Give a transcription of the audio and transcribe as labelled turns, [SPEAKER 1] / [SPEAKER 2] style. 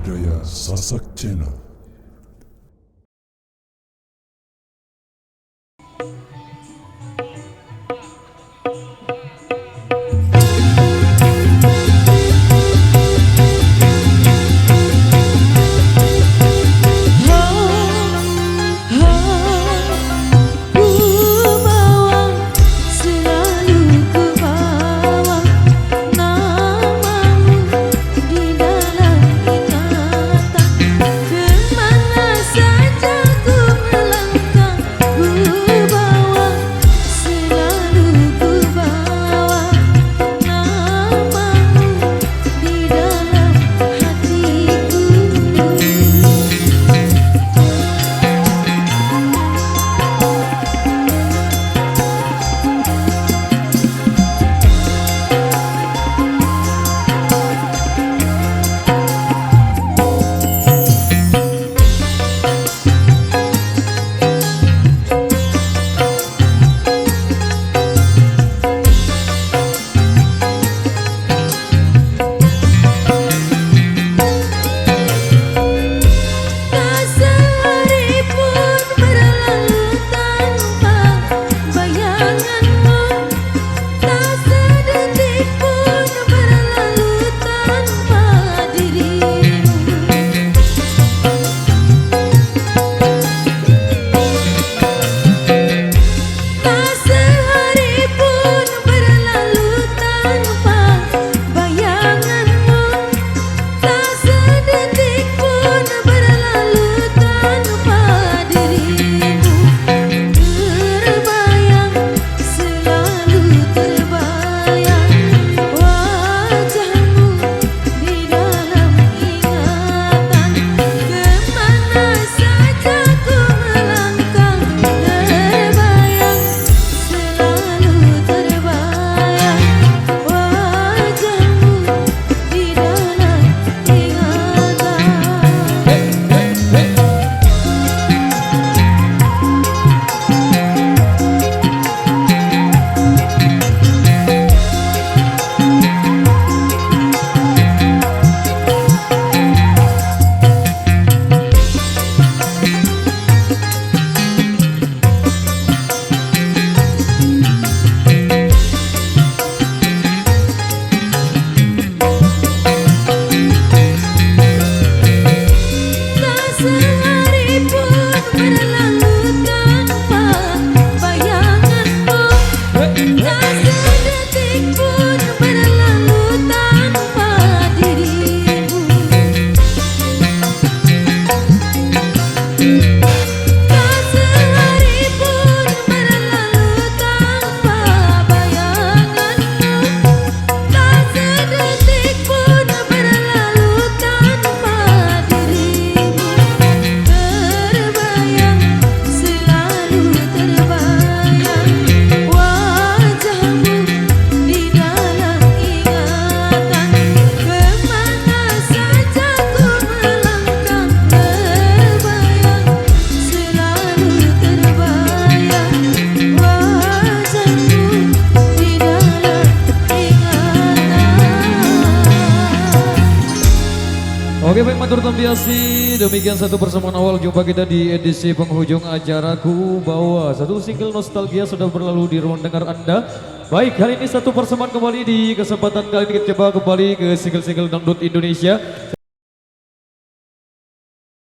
[SPEAKER 1] budaya Sasak Channel.
[SPEAKER 2] Oke baik matur tambiasi, demikian satu persamaan awal jumpa kita di edisi penghujung acaraku bahwa satu single nostalgia sudah berlalu di ruang dengar Anda. Baik, kali ini satu persamaan kembali di kesempatan kali ini kita coba kembali ke single-single dangdut Indonesia.